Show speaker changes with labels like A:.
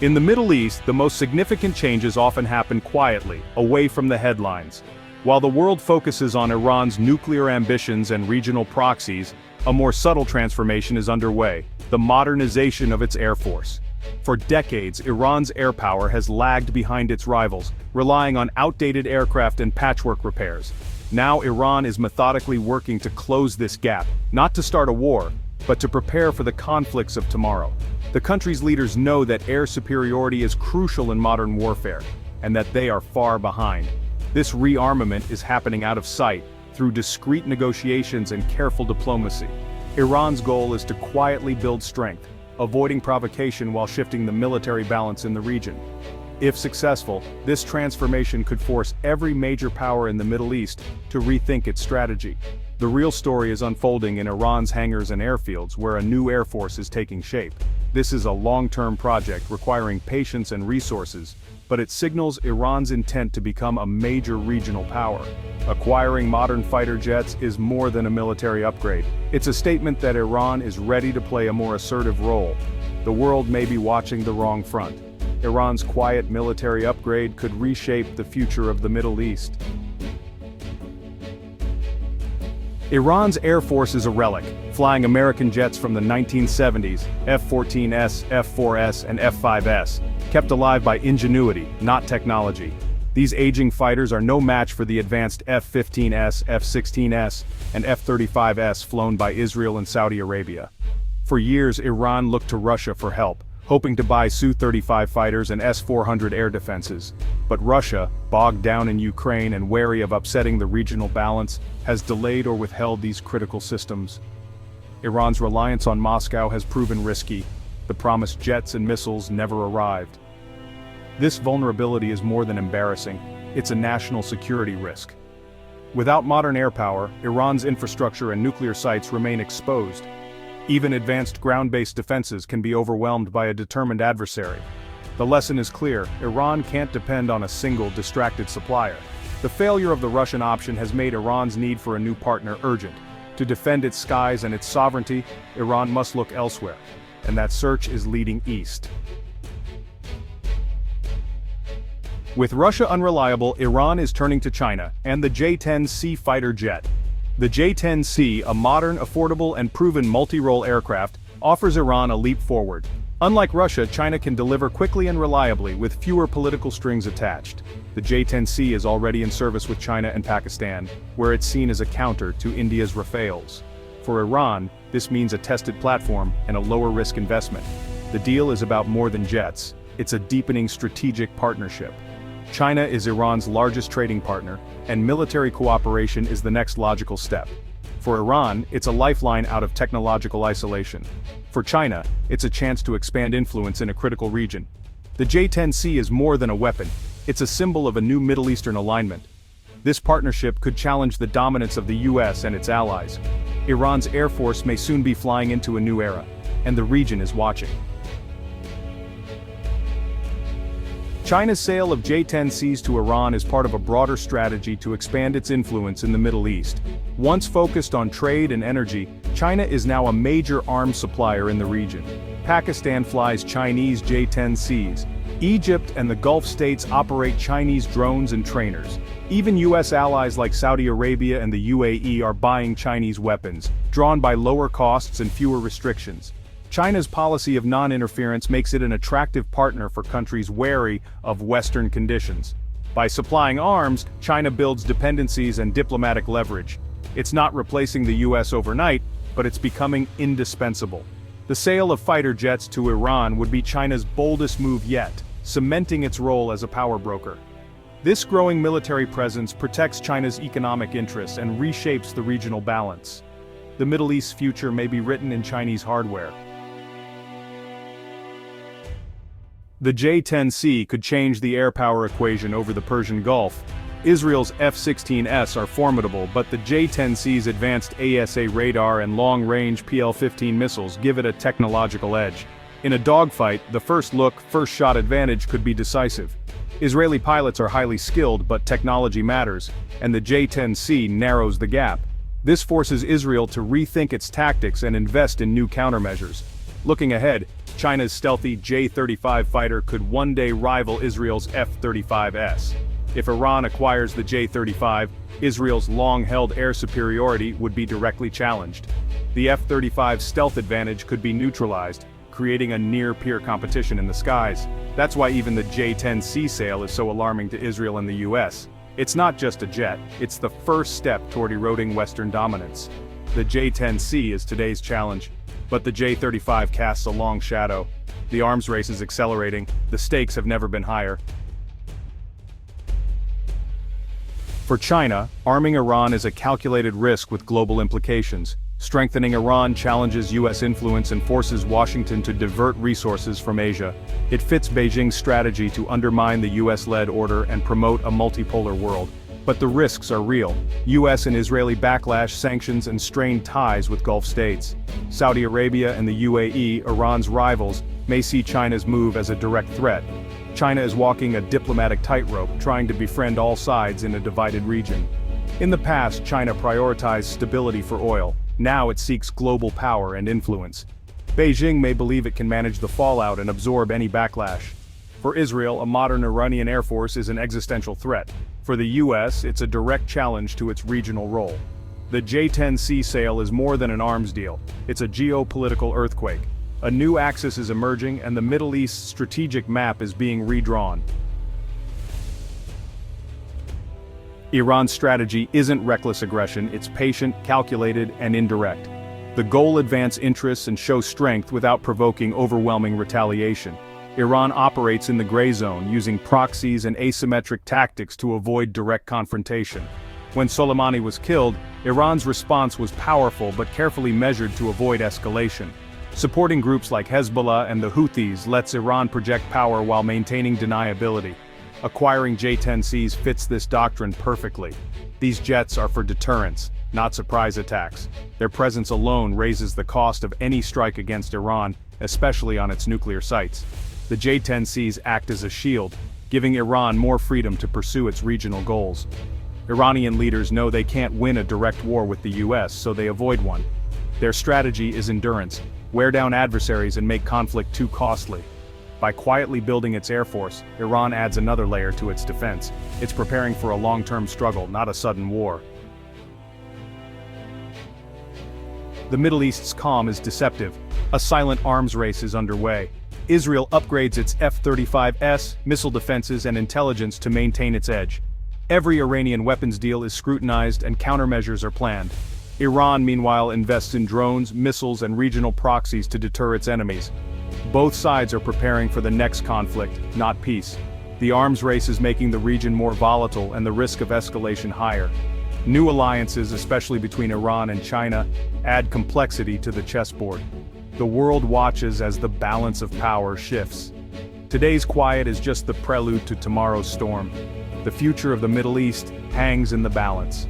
A: In the Middle East, the most significant changes often happen quietly, away from the headlines. While the world focuses on Iran's nuclear ambitions and regional proxies, a more subtle transformation is underway: the modernization of its air force. For decades, Iran's air power has lagged behind its rivals, relying on outdated aircraft and patchwork repairs. Now Iran is methodically working to close this gap, not to start a war, but to prepare for the conflicts of tomorrow. The country's leaders know that air superiority is crucial in modern warfare, and that they are far behind. This rearmament is happening out of sight, through discreet negotiations and careful diplomacy. Iran's goal is to quietly build strength, avoiding provocation while shifting the military balance in the region. If successful, this transformation could force every major power in the Middle East to rethink its strategy. The real story is unfolding in Iran's hangars and airfields, where a new air force is taking shape. This is a long-term project requiring patience and resources, but it signals Iran's intent to become a major regional power. Acquiring modern fighter jets is more than a military upgrade. It's a statement that Iran is ready to play a more assertive role. The world may be watching the wrong front. Iran's quiet military upgrade could reshape the future of the Middle East. Iran's air force is a relic, flying American jets from the 1970s, F-14S, F-4S, and F-5S, kept alive by ingenuity, not technology. These aging fighters are no match for the advanced F-15S, F-16S, and F-35S flown by Israel and Saudi Arabia. For years, Iran looked to Russia for help, hoping to buy Su-35 fighters and S-400 air defenses. But Russia, bogged down in Ukraine and wary of upsetting the regional balance, has delayed or withheld these critical systems. Iran's reliance on Moscow has proven risky. The promised jets and missiles never arrived. This vulnerability is more than embarrassing. It's a national security risk. Without modern air power, Iran's infrastructure and nuclear sites remain exposed. Even advanced ground-based defenses can be overwhelmed by a determined adversary. The lesson is clear: Iran can't depend on a single, distracted supplier. The failure of the Russian option has made Iran's need for a new partner urgent. To defend its skies and its sovereignty, Iran must look elsewhere, and that search is leading east. With Russia unreliable, Iran is turning to China and the J-10C fighter jet. The J-10C, a modern, affordable, and proven multi-role aircraft, offers Iran a leap forward. Unlike Russia, China can deliver quickly and reliably with fewer political strings attached. The J-10C is already in service with China and Pakistan, where it's seen as a counter to India's Rafales. For Iran, this means a tested platform and a lower-risk investment. The deal is about more than jets. It's a deepening strategic partnership. China is Iran's largest trading partner, and military cooperation is the next logical step. For Iran, it's a lifeline out of technological isolation. For China, it's a chance to expand influence in a critical region. The J-10C is more than a weapon. It's a symbol of a new Middle Eastern alignment. This partnership could challenge the dominance of the US and its allies. Iran's air force may soon be flying into a new era, and the region is watching. China's sale of J-10Cs to Iran is part of a broader strategy to expand its influence in the Middle East. Once focused on trade and energy, China is now a major arms supplier in the region. Pakistan flies Chinese J-10Cs. Egypt and the Gulf states operate Chinese drones and trainers. Even US allies like Saudi Arabia and the UAE are buying Chinese weapons, drawn by lower costs and fewer restrictions. China's policy of non-interference makes it an attractive partner for countries wary of Western conditions. By supplying arms, China builds dependencies and diplomatic leverage. It's not replacing the US overnight, but it's becoming indispensable. The sale of fighter jets to Iran would be China's boldest move yet, cementing its role as a power broker. This growing military presence protects China's economic interests and reshapes the regional balance. The Middle East's future may be written in Chinese hardware. The J-10C could change the air power equation over the Persian Gulf. Israel's F-16S are formidable, but the J-10C's advanced AESA radar and long-range PL-15 missiles give it a technological edge. In a dogfight, the first-look, first-shot advantage could be decisive. Israeli pilots are highly skilled, but technology matters, and the J-10C narrows the gap. This forces Israel to rethink its tactics and invest in new countermeasures. Looking ahead, China's stealthy J-35 fighter could one day rival Israel's F-35S. If Iran acquires the J-35, Israel's long-held air superiority would be directly challenged. The F-35's stealth advantage could be neutralized, creating a near-peer competition in the skies. That's why even the J-10C sale is so alarming to Israel and the US. It's not just a jet, it's the first step toward eroding Western dominance. The J-10C is today's challenge, but the J-35 casts a long shadow. The arms race is accelerating, the stakes have never been higher. For China, arming Iran is a calculated risk with global implications. Strengthening Iran challenges US influence and forces Washington to divert resources from Asia. It fits Beijing's strategy to undermine the US-led order and promote a multipolar world. But the risks are real. US and Israeli backlash, sanctions, and strained ties with Gulf states. Saudi Arabia and the UAE, Iran's rivals, may see China's move as a direct threat. China is walking a diplomatic tightrope, trying to befriend all sides in a divided region. In the past, China prioritized stability for oil. Now it seeks global power and influence. Beijing may believe it can manage the fallout and absorb any backlash. For Israel, a modern Iranian air force is an existential threat. For the US, it's a direct challenge to its regional role. The J-10C sale is more than an arms deal. It's a geopolitical earthquake. A new axis is emerging and the Middle East's strategic map is being redrawn. Iran's strategy isn't reckless aggression, it's patient, calculated, and indirect. The goal advance interests and show strength without provoking overwhelming retaliation. Iran operates in the gray zone, using proxies and asymmetric tactics to avoid direct confrontation. When Soleimani was killed, Iran's response was powerful but carefully measured to avoid escalation. Supporting groups like Hezbollah and the Houthis lets Iran project power while maintaining deniability. Acquiring J-10Cs fits this doctrine perfectly. These jets are for deterrence, not surprise attacks. Their presence alone raises the cost of any strike against Iran, especially on its nuclear sites. The J-10Cs act as a shield, giving Iran more freedom to pursue its regional goals. Iranian leaders know they can't win a direct war with the US, so they avoid one. Their strategy is endurance: wear down adversaries and make conflict too costly. By quietly building its air force, Iran adds another layer to its defense. It's preparing for a long-term struggle, not a sudden war. The Middle East's calm is deceptive. A silent arms race is underway. Israel upgrades its F-35S, missile defenses and intelligence to maintain its edge. Every Iranian weapons deal is scrutinized and countermeasures are planned. Iran, meanwhile, invests in drones, missiles and regional proxies to deter its enemies. Both sides are preparing for the next conflict, not peace. The arms race is making the region more volatile and the risk of escalation higher. New alliances, especially between Iran and China, add complexity to the chessboard. The world watches as the balance of power shifts. Today's quiet is just the prelude to tomorrow's storm. The future of the Middle East hangs in the balance.